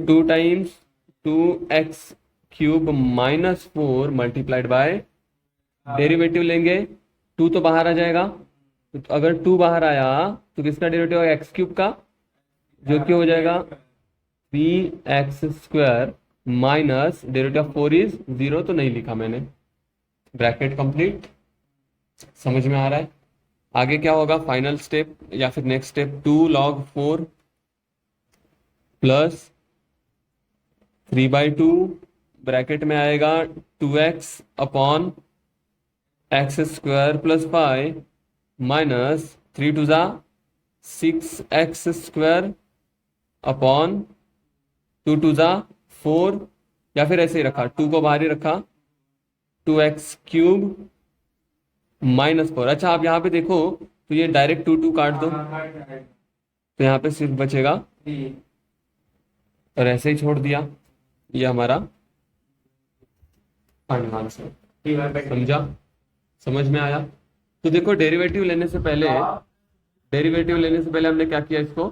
2 times 2x cube minus 4 multiplied by derivative लेंगे। 2 तो बाहर आ जाएगा, तो अगर 2 बाहर आया तो किसका डेरिवेटिव है? एक्स क्यूब का, जो कि हो जाएगा 3x square minus derivative of 4 is 0, तो नहीं लिखा मैंने। Bracket complete. समझ में आ रहा है? आगे क्या होगा? फाइनल स्टेप या फिर next step 2 log 4 plus 3/2 bracket में आएगा 2x upon x square plus 5 minus 3 to ज़ा 6x स्क्वायर अपॉन 2 टू ज़ा 4, या फिर ऐसे ही रखा, 2 को बाहर ही रखा, 2x क्यूब माइनस 4। अच्छा आप यहाँ पे देखो तो ये डायरेक्ट 2 काट दो, तो यहाँ पे सिर्फ बचेगा, और ऐसे ही छोड़ दिया, ये हमारा फाइनल आंसर। समझा? समझ में आया? तो देखो डेरिवेटिव लेने से पहले हमने क्या किया, इसको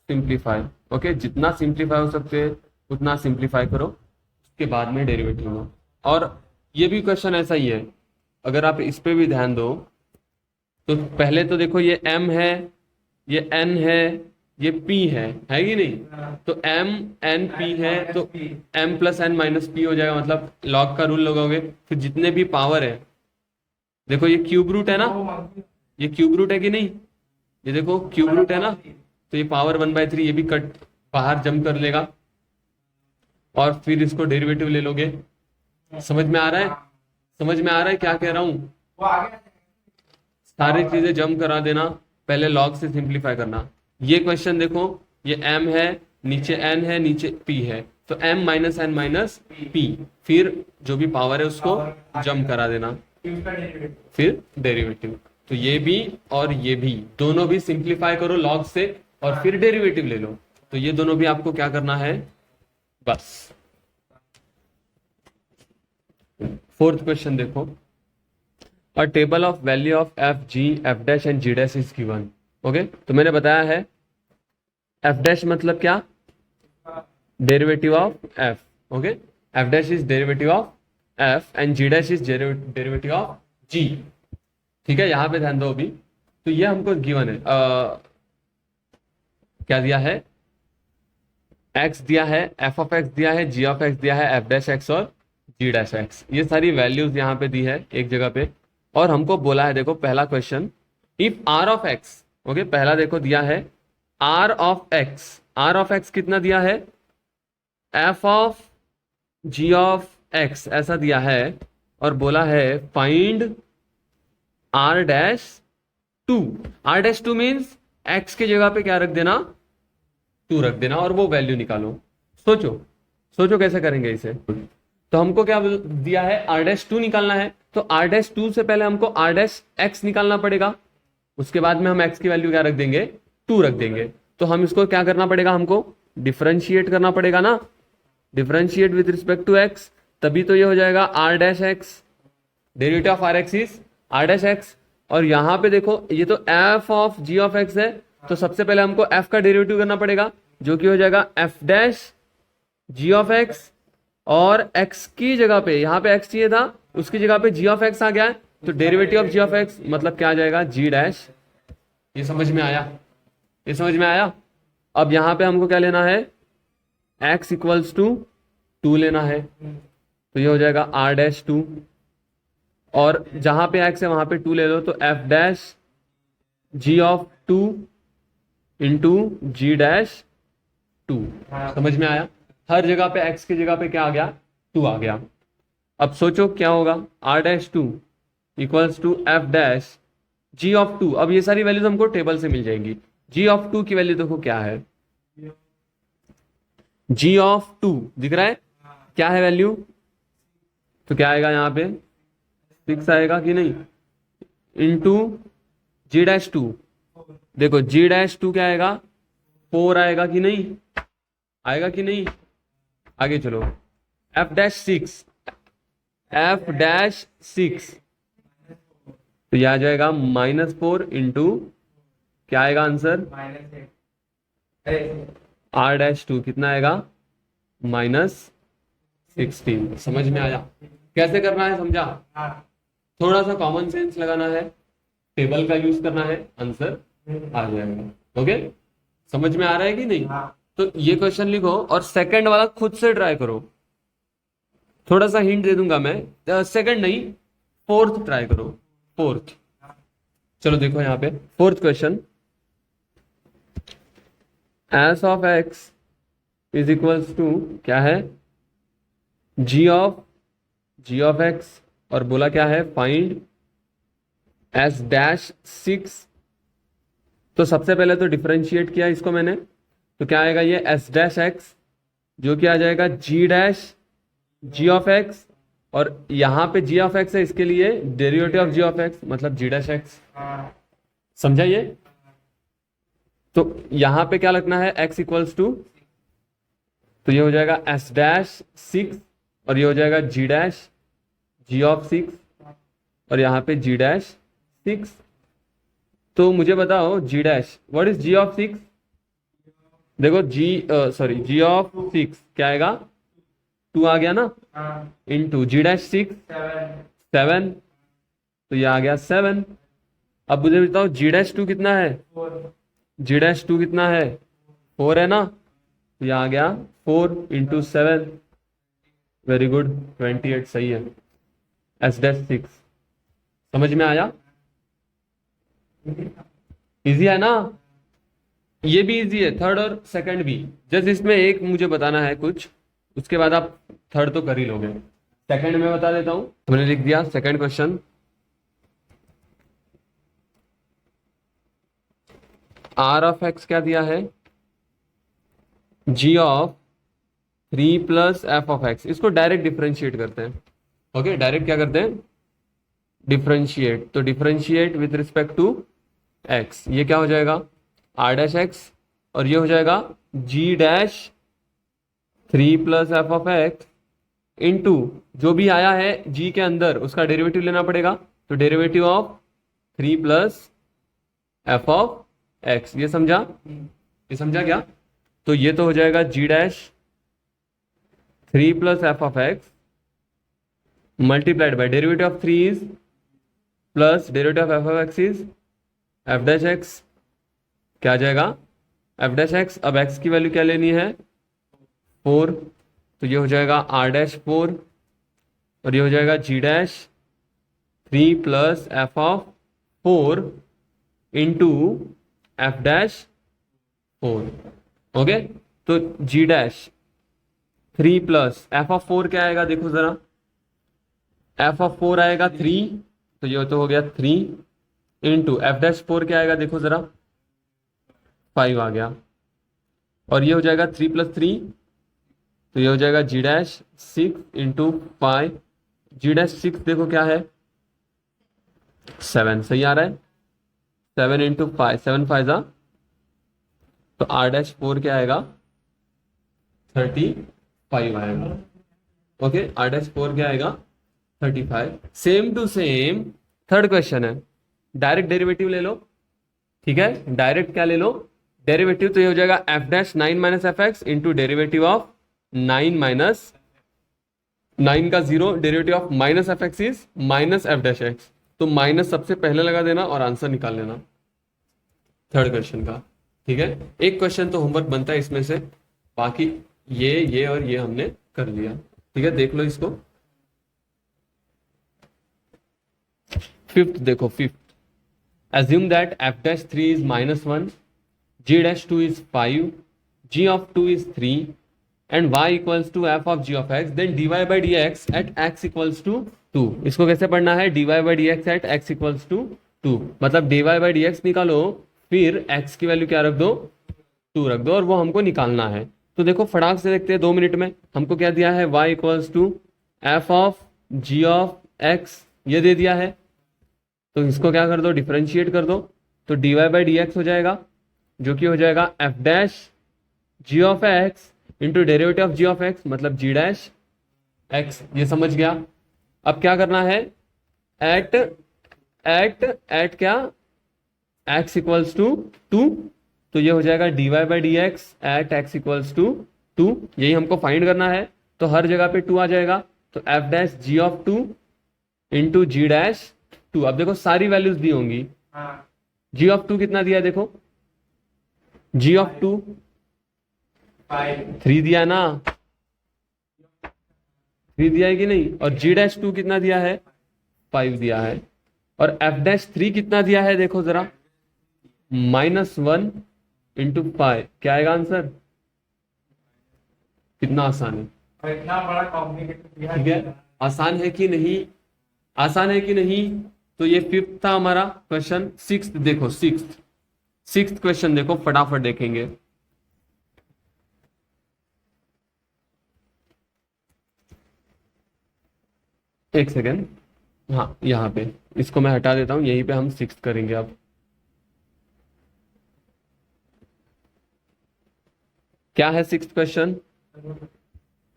सिंप्लीफाई। ओके, जितना सिंप्लीफाई हो सकते हैं उतना सिंप्लीफाई करो, उसके बाद में डेरिवेटिव लो। और ये भी क्वेश्चन ऐसा ही है, अगर आप इस पे भी ध्यान दो तो पहले तो देखो ये m है, ये n है, ये p है कि नहीं? तो m n p है, तो m plus n minus p हो जाएगा, मतलब लॉग का रूल लगाओगे, फिर जितने भी पावर है, देखो ये क्यूब रूट है ना, ये क्यूब रूट है कि नहीं? ये देखो क्यूब रूट है ना, तो ये पावर 1/3 ये भी कट बाहर जम कर लेगा, और फिर इसको डेरिवेटिव ले लोगे। समझ में आ रहा है? समझ में आ रहा है क्या कह रहा हूं? सारी चीजें जम करा देना, पहले लॉग से सिंप्लीफाई करना। ये क्वेश्चन देखो, ये m है, नीचे n है, नीचे p है, तो m minus n minus p, फिर जो भी पावर है उसको जम करा देना, फिर डेरिवेटिव। तो ये भी और ये भी दोनों भी सिंप्लीफाई करो लॉग से, और फिर डेरिवेटिव ले लो। तो ये दोनों भी आपको क्या करना है, बस। फोर्थ क्वेश्चन देखो, a table of value of F G F dash and G dash is given. Okay, तो मैंने बताया है एफ डैश मतलब क्या, derivative of F. Okay, F dash is derivative of F and G dash is derivative of G. ठीक है, यहां पे ध्यान दो अभी। तो ये हमको गिवन है, क्या दिया है, एक्स दिया है, एफ ऑफ एक्स दिया है, जी ऑफ एक्स दिया है, एफ डैश एक्स और जी डैश एक्स, ये सारी वैल्यूज यहाँ पे दी है एक जगह पे। और हमको बोला है, देखो पहला question, if r of x, okay, पहला देखो दिया है r of x, r of x कितना दिया है, f of g of x ऐसा दिया है, और बोला है find r dash two. R dash two means x की जगह पे क्या रख देना, 2 रख देना, और वो वैल्यू निकालो। सोचो सोचो कैसे करेंगे इसे। तो हमको क्या दिया है, आर डैश 2 निकालना है, तो आर डैश 2 से पहले हमको आर डैश एक्स निकालना पड़ेगा, उसके बाद में हम एक्स की वैल्यू क्या रख देंगे, 2 रख देंगे। तो हम इसको क्या करना पड़ेगा, हमको डिफरेंशिएट करना पड़ेगा ना, differentiate with respect to x, तभी तो ये हो जाएगा r dash x, derivative of r x is r dash x. और यहां पे देखो ये तो f of g of x है, तो सबसे पहले हमको एफ का डेरिवेटिव करना पड़ेगा, जो कि हो जाएगा f dash g of x, और एक्स की जगह पे, यहां पे एक्स चाहिए था, उसकी जगह पे जी ऑफ एक्स आ गया है, तो derivative of g of x मतलब क्या आ जाएगा, जी डैश। ये समझ में आया? ये समझ में आया? अब यहां पे हमको क्या लेना है, x इक्वल्स टू 2 लेना है, तो ये हो जाएगा आर डैश 2, और जहां पे x है वहां पे 2 ले लो, तो f dash g of 2 into g dash 2। समझ में आया? हर जगह पे x की जगह पे क्या आ गया, 2 आ गया। अब सोचो क्या होगा, r dash 2 equals to f dash g of 2। अब ये सारी वैल्यूज हमको टेबल से मिल जाएंगी। जी ऑफ 2 की वैल्यू देखो क्या है, जी ऑफ 2 दिख रहा है क्या है वैल्यू, तो क्या आएगा यहाँ पे 6 आएगा कि नहीं, इंटू जी डैश 2, देखो जी डैश 2 क्या आएगा, 4 आएगा कि नहीं, आएगा कि नहीं? आगे चलो, एफ डैश 6, एफ डैश 6, तो यह आ जाएगा -4 इंटू क्या आएगा आंसर, आर डैश 2 कितना आएगा, -16। समझ में आया कैसे करना है, समझा? थोड़ा सा कॉमन सेंस लगाना है, टेबल का यूज करना है, आंसर आ जाएगा। ओके, समझ में आ रहा है कि नहीं? तो ये क्वेश्चन लिखो, और सेकंड वाला खुद से ट्राई करो, थोड़ा सा हिंट दे दूंगा मैं, सेकंड नहीं, फोर्थ ट्राई करो, फोर्थ। चलो देखो यहाँ पे fourth question, s of x is equals to क्या है, जी ऑफ एक्स, और बोला क्या है, फाइंड एस डैश 6। तो सबसे पहले तो डिफरेंशिएट किया इसको मैंने, तो क्या आएगा ये एस डैश एक्स, जो कि आ जाएगा g dash g of x, और यहां पे जी ऑफ एक्स है, इसके लिए derivative of g of x मतलब जी डैश एक्स। हाँ समझा ये? तो यहां पे क्या लिखना है, x इक्वल्स टू, तो ये हो जाएगा एस डैश 6, और ये हो जाएगा जी डैश जी ऑफ 6, और यहाँ पे जी डैश 6। तो मुझे बताओ g dash, what is g of 6? देखो जी सॉरी जी ऑफ 6 क्या आएगा, 2 आ गया ना, हाँ इनटू जी डैश 6 7 7, तो ये आ गया 7। अब मुझे बताओ जी डैश 2 कितना है, 4 जी डैश 2 कितना है, 4 है ना, तो ये आ गया 4 इंटू 7, वेरी गुड 28 सही है, एस डैश 6। समझ में आया? इजी है ना? ये भी इजी है, थर्ड और सेकंड भी। जस्ट इसमें एक मुझे बताना है कुछ, उसके बाद आप थर्ड तो कर ही लोगे। सेकंड में बता देता हूं, हमने लिख दिया second question. R of x क्या दिया है, g of 3 plus f of x. इसको डायरेक्ट डिफरेंशिएट करते हैं। ओके, डायरेक्ट क्या करते हैं, डिफरेंशिएट। तो differentiate with respect to x, ये क्या हो जाएगा, आर डैश एक्स, और ये हो जाएगा g dash 3 plus f of x into जो भी आया है जी के अंदर उसका डेरिवेटिव लेना पड़ेगा, तो derivative of 3 plus f of x. ये समझा? ये समझा क्या? तो ये तो हो जाएगा g dash 3 plus f of x multiplied by derivative of 3 is plus derivative of f of x is f dash x. क्या आ जाएगा, एफ डैश एक्स। अब एक्स की वैल्यू क्या लेनी है, 4, तो ये हो जाएगा आर डैश 4, और ये हो जाएगा g dash 3 plus f of 4 into f dash 4। Okay, तो g dash 3 plus f of 4 क्या आएगा, देखो जरा, एफ ऑफ 4 आएगा 3, तो ये तो हो गया 3 इंटू एफ डैश 4 क्या आएगा, देखो जरा, 5 आ गया, और ये हो जाएगा 3 प्लस 3, तो ये हो जाएगा जी डैश 6 इंटू 5। जी डैश 6 देखो क्या है, 7, सही आ रहा है, 7 इंटू 5, 7 5 जा, तो आर डैश 4 क्या आएगा, 35 आएगा। ओके, आर डैश 4 क्या आएगा, 35। Same to same third question है, डायरेक्ट डेरिवेटिव ले लो। ठीक है, डायरेक्ट क्या ले लो, डेरिवेटिव। तो ये हो जाएगा f dash 9 minus F x into derivative of 9 minus 9 का 0, derivative of minus F x is minus F dash x. तो माइनस सबसे पहले लगा देना और आंसर निकाल लेना थर्ड क्वेश्चन का। ठीक है, एक क्वेश्चन तो होमवर्क बनता है इसमें से, बाकी ये और ये हमने कर लिया। ठीक है, देख लो इसको। फिफ्थ देखो, fifth, assume that f dash 3 is -1, g dash 2 is 5, g of 2 is 3, and y equals to f of g of x, then dy by dx at x equals to 2। इसको कैसे पढ़ना है, dy by dx at x equals to 2, मतलब dy by dx निकालो, फिर x की value क्या रख दो, 2 रख दो, और वो हमको निकालना है। तो देखो फटाक से देखते हैं 2 मिनट में। हमको क्या दिया है, y equals to f of g of x, ये दे दिया है, तो इसको क्या कर दो, डिफरेंशिएट कर दो, तो dy बाई डी एक्स हो जाएगा, जो कि हो जाएगा f dash g of x into derivative of g of x मतलब जी डैश एक्स। ये समझ गया? अब क्या करना है, एट क्या, एक्स इक्वल्स टू 2, तो ये हो जाएगा dy by d x at x equals to 2, यही हमको फाइंड करना है। तो हर जगह पे 2 आ जाएगा, तो f dash g of 2 into g dash 2। अब देखो सारी वैल्यूज दी होंगी, हाँ जी ऑफ 2 कितना दिया, देखो जी ऑफ 2 5 3 दिया ना, 3 दिया है कि नहीं, और जी डैश 2 कितना दिया है, 5 दिया है, और एफ डैश 3 कितना दिया है, देखो जरा, -1 इंटू 5, क्या आएगा आंसर, कितना आसान है, और इतना बड़ा कॉम्प्लिकेटेड दिया ठीक है। आसान है कि नहीं, आसान है कि नहीं। तो ये फिफ्थ था हमारा क्वेश्चन। सिक्स्थ देखो, सिक्स्थ क्वेश्चन देखो, फटाफट देखेंगे। एक सेकेंड, हाँ यहाँ पे इसको मैं हटा देता हूं, यहीं पे हम सिक्स्थ करेंगे अब। क्या है sixth question?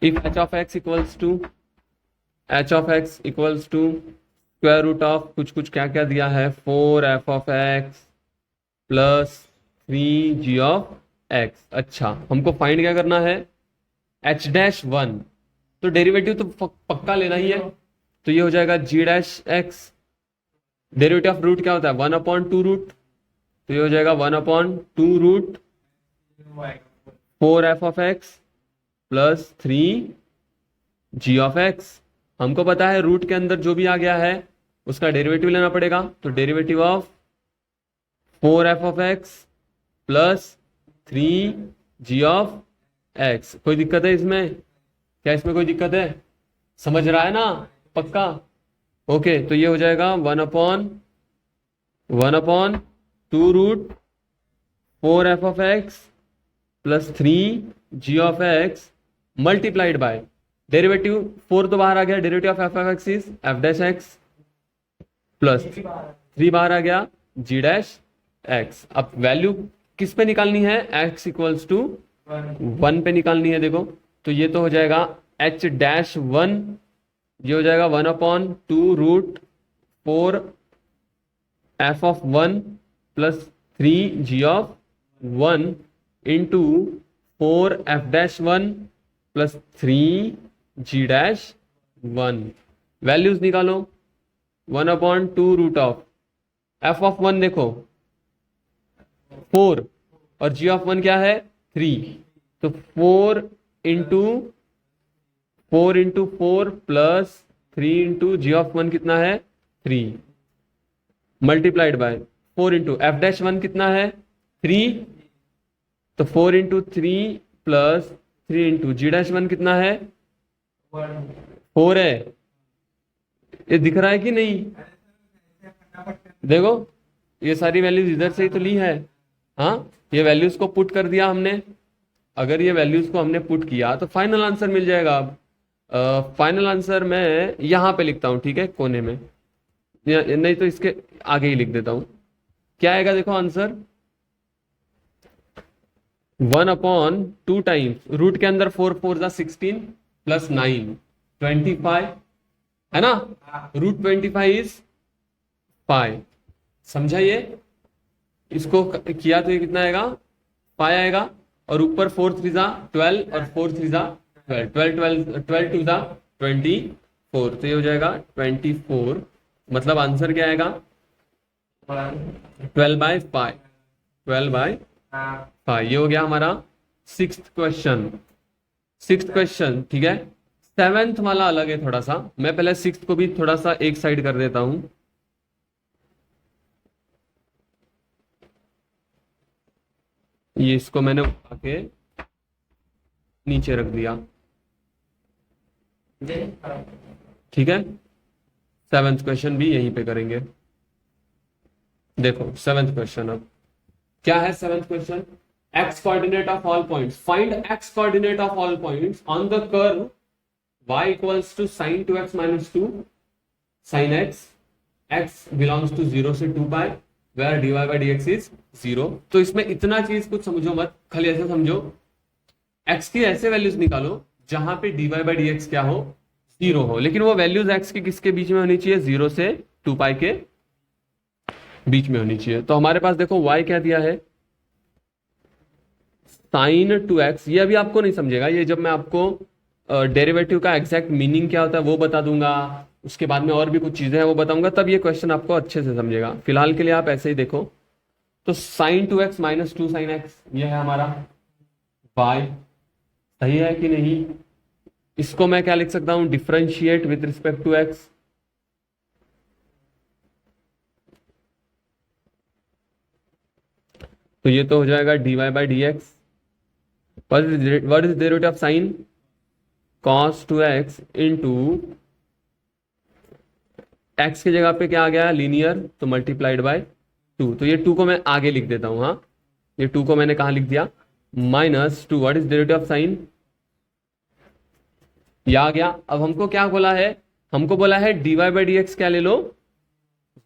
If h of x equals to, h of x equals to square root of कुछ कुछ क्या क्या दिया है, 4 f of x plus 3 g of x. अच्छा, हमको फाइंड क्या करना है, एच डैश वन। तो डेरिवेटिव तो पक्का लेना ही है, तो ये हो जाएगा g dash x. Derivative of root क्या होता है, 1/2 रूट, तो ये हो जाएगा 1/2 root 4 f of x plus 3 g of x. हमको पता है रूट के अंदर जो भी आ गया है उसका डेरिवेटिव लेना पड़ेगा, तो derivative of 4 f of x plus 3 g of x. कोई दिक्कत है इसमें? क्या इसमें कोई दिक्कत है? समझ रहा है ना पक्का? ओके, तो ये हो जाएगा 1/2 root 4 f of x plus 3 g of x multiplied by derivative 4 तो बाहर आ गया, derivative of f of x is f dash x plus 3 बाहर आ गया जी डैश एक्स। अब वैल्यू किस पे निकालनी है, एक्स इक्वल्स टू 1 पे निकालनी है। देखो, तो ये तो हो जाएगा एच डैश वन, ये हो जाएगा 1/2 root 4 f of 1 plus 3 g of 1 into 4 f dash 1 plus 3 g dash 1। Values निकालो, 1/2 रूट ऑफ एफ ऑफ 1 देखो 4 और जी ऑफ 1 क्या है 3, तो 4 into 4 plus 3 into g of 1 कितना है 3 multiplied by 4 into f dash 1 कितना है 3, तो 4 into 3 plus 3 into g dash 1 कितना है 4 है। ये दिख रहा है कि नहीं? देखो, ये सारी वैल्यूज इधर से ही तो ली है। हाँ, ये वैल्यूज को पुट कर दिया हमने। अगर ये वैल्यूज को हमने पुट किया तो फाइनल आंसर मिल जाएगा। अब फाइनल आंसर मैं यहां पे लिखता हूं, ठीक है, कोने में, नहीं तो इसके आगे ही लिख देता हूं। क्या आएगा देखो आंसर, 1/2 टाइम्स रूट के अंदर 4 4 16 प्लस 9 25 है ना, रूट 25 इज 5। समझा ये? इसको किया तो ये कितना आएगा 5 आएगा, और ऊपर 4 3 12 और 4 3 12 12 2 24, तो ये हो जाएगा 24। मतलब आंसर क्या आएगा 12/5, 12/5। ये हो गया हमारा सिक्स्थ क्वेश्चन। सिक्स्थ क्वेश्चन, ठीक है। सेवेंथ वाला अलग है थोड़ा सा, मैं पहले सिक्स्थ को भी थोड़ा सा एक साइड कर देता हूं। ये इसको मैंने उठा के नीचे रख दिया, ठीक है। सेवेंथ क्वेश्चन भी यहीं पे करेंगे। देखो सेवेंथ क्वेश्चन, अब क्या है seventh question, x coordinate of all points, find x coordinate of all points on the curve y equals to sin 2x minus 2 sin x, x belongs to 0 से 2 pi where dy by dx is 0। तो इसमें इतना चीज कुछ समझो मत, खाली ऐसे समझो x की ऐसे वैल्यूज निकालो जहां पे dy by dx क्या हो 0 हो, लेकिन वो वैल्यूज x की किसके बीच में होनी चाहिए, 0 से 2 पाई के बीच में होनी चाहिए। तो हमारे पास देखो y क्या दिया है sin 2x। ये अभी आपको नहीं समझेगा, ये जब मैं आपको डेरिवेटिव का एग्जैक्ट मीनिंग क्या होता है वो बता दूंगा, उसके बाद में और भी कुछ चीजें हैं वो बताऊंगा, तब ये क्वेश्चन आपको अच्छे से समझेगा। फिलहाल के लिए आप ऐसे ही देखो। तो sin 2x minus 2 sin x, ये है हमारा y। सही है कि नहीं? इसको मैं क्या लिख सकता हूं, differentiate with respect to x। तो ये तो हो जाएगा dy by dx। What is derivative of sine, cos 2x into x की जगह पे क्या आ गया लीनियर, तो मल्टीप्लाइड बाय 2। तो ये 2 को मैं आगे लिख देता हूं, हाँ ये 2 को मैंने कहाँ लिख दिया, -2। What is derivative of sign, ये आ गया। अब हमको क्या बोला है, हमको बोला है dy बाई डी एक्स क्या ले लो,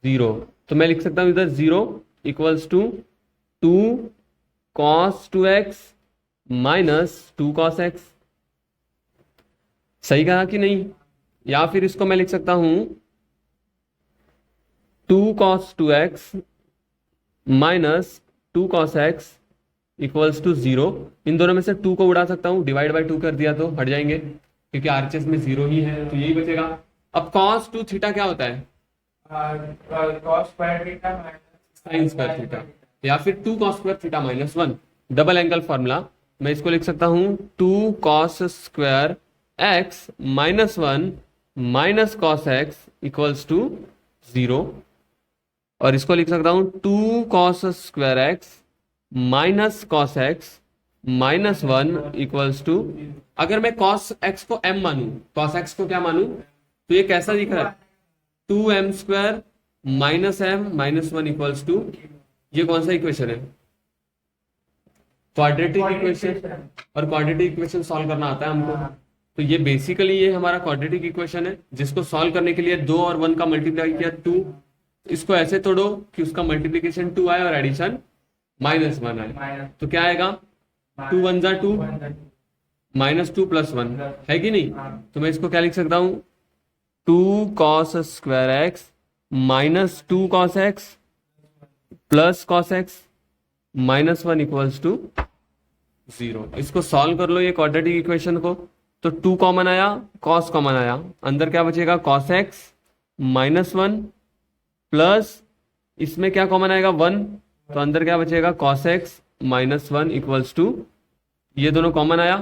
0। तो मैं लिख सकता हूं इधर 0 equals to 2 cos 2x minus 2 cos x। सही कहा कि नहीं, या फिर इसको मैं लिख सकता हूं 2 cos 2x minus 2 cos x equals to 0। इन दोनों में से 2 को उड़ा सकता हूं, डिवाइड बाई 2 कर दिया तो हट जाएंगे, क्योंकि आरएचएस में 0 ही है, तो यही बचेगा। अब cos 2 थीटा क्या होता है, cos square theta minus sine square theta, या फिर 2 cos square theta minus 1, double angle formula. मैं इसको लिख सकता हूं 2 cos square x minus 1 minus cos x equals to 0। और इसको लिख सकता हूं 2 cos square x minus cos x minus 1 equals to, अगर मैं cos x को m मानूं, cos x को क्या मानूं, तो ये कैसा दिख रहा है, 2m स्क्वायर माइनस m माइनस 1 इक्वल्स टू, ये कौन सा इक्वेशन है, क्वाड्रेटिक इक्वेशन। और क्वाड्रेटिक इक्वेशन सॉल्व करना आता है हमको, तो ये बेसिकली ये हमारा क्वाड्रेटिक इक्वेशन है, जिसको सॉल्व करने के लिए 2 और 1 का मल्टीप्लाई किया 2। इसको ऐसे तोड़ो कि उसका मल्टीप्लीकेशन 2 आए और एडिशन -1 आए, तो क्या आएगा 2 1 जा 2 -2 + 1 है कि नहीं। तो मैं इसको क्या लिख सकता हूं 2 cos square x minus 2 cos x plus cos x -1 equals to 0। इसको सॉल्व कर लो ये क्वाड्रेटिक इक्वेशन को, तो 2 कॉमन आया, cos कॉमन आया, अंदर क्या बचेगा cos x -1 प्लस इसमें क्या कॉमन आएगा 1, तो अंदर क्या बचेगा cos x -1 इक्वल्स टू, ये दोनों कॉमन आया,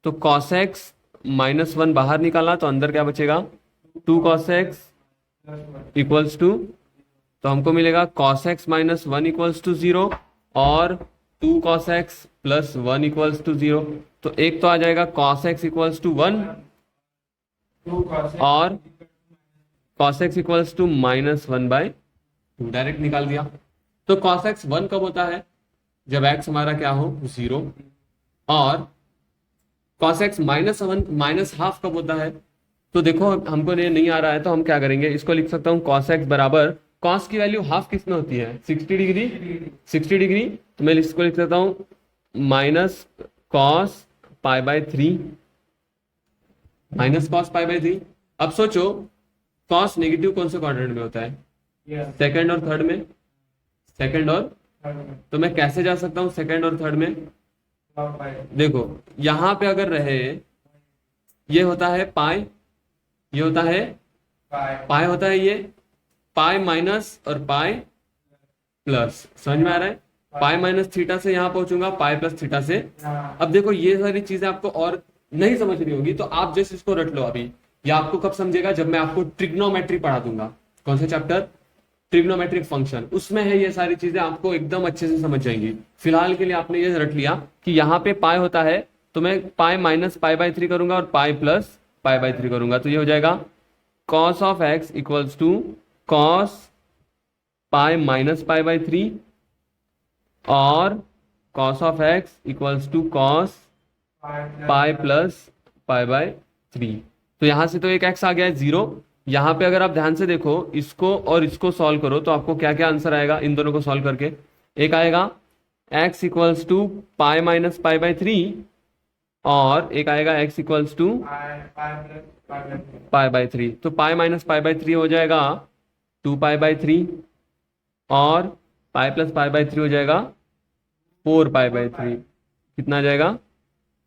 तो cos x -1 बाहर निकाला, तो अंदर क्या बचेगा 2 cos x इक्वल्स टू, तो हमको मिलेगा cos x -1 इक्वल्स टू 0 और 2 cos x plus 1 equals to 0। तो एक तो आ जाएगा cos x इक्वल्स टू 1 और cos x equals to -1/2, direct निकाल दिया। तो cos x 1 कब होता है, जब x हमारा क्या हो 0, और cos x -1 -हाफ कब होता है। तो देखो हमको ये नहीं आ रहा है, तो हम क्या करेंगे, इसको लिख सकता हूं cos x बराबर, cos की वैल्यू हाफ किस में होती है 60 डिग्री, 60 डिग्री, तो मैं इसको लिख सकता हूं माइनस cos π/3, माइनस cos π/3। अब सोचो cos नेगेटिव कौन से क्वाड्रेंट में होता है, सेकंड और थर्ड में, सेकंड और, तो मैं कैसे जा सकता हूं सेकंड और थर्ड में, देखो यहां पे अगर रहे, ये होता है पाई, ये होता है पाई, होता है ये पाई माइनस और पाई प्लस, समझ में आ रहा है, पाई माइनस थीटा से यहां पहुंचूंगा पाई प्लस थीटा से। अब देखो ये सारी चीजें आपको और नहीं समझनी होगी, तो आप जस्ट इसको रट लो अभी, या आपको कब समझेगा, जब मैं आपको ट्रिग्नोमेट्री पढ़ा दूंगा। कौन सा चैप्टर, ट्रिग्नोमेट्रिक फंक्शन, उसमें है ये सारी चीजें, आपको एकदम अच्छे से समझ जाएंगी। फिलहाल के लिए आपने ये रट लिया कि यहाँ पे पाई होता है, तो मैं पाई माइनस π/3 करूंगा और पाई प्लस π/3 करूंगा, तो ये हो जाएगा cos of x equals to cos pi minus π/3 और cos of x equals to cos pi plus π/3। तो यहां से तो एक x आ गया है 0। यहां पे अगर आप ध्यान से देखो, इसको और इसको सॉल्व करो, तो आपको क्या क्या आंसर आएगा इन दोनों को सॉल्व करके, एक आएगा x equals to pi minus π/3 और एक आएगा x इक्वल्स टू π/3। तो पाई माइनस π/3 हो जाएगा 2π/3 और पाई प्लस π/3 हो जाएगा 4π/3। कितना आ जाएगा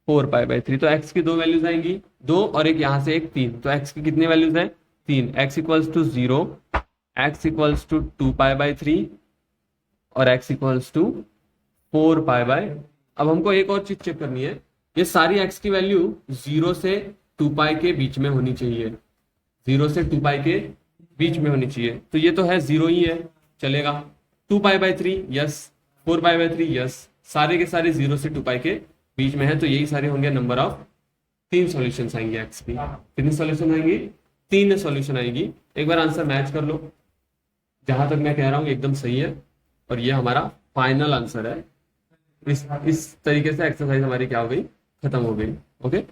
4π/3। तो x की दो वैल्यूज आएंगी, 2 और एक यहां से एक 3, तो x की कितनी वैल्यूज है 3, x equals to 0, x equals to 2π/3 और x इक्वल्स टू 4π/। अब हमको एक और चीज चेक करनी है, ये सारी x की वैल्यू 0 से 2π के बीच में होनी चाहिए, 0 से 2π के बीच में होनी चाहिए, तो ये तो है 0 ही है, चलेगा। 2π/3 यस, 4π/3 यस, सारे के सारे 0 से 2π के बीच में है, तो यही सारे होंगे नंबर ऑफ 3 सॉल्यूशंस आएंगे एक्स की। कितनी सॉल्यूशन आएंगी? 3 सॉल्यूशन आएगी। एक बार आंसर मैच कर लो, जहां तक मैं कह रहा हूं एकदम सही है, और ये हमारा फाइनल आंसर है। इस तरीके से एक्सरसाइज हमारी क्या हो गई, खत्म हो गई। ओके।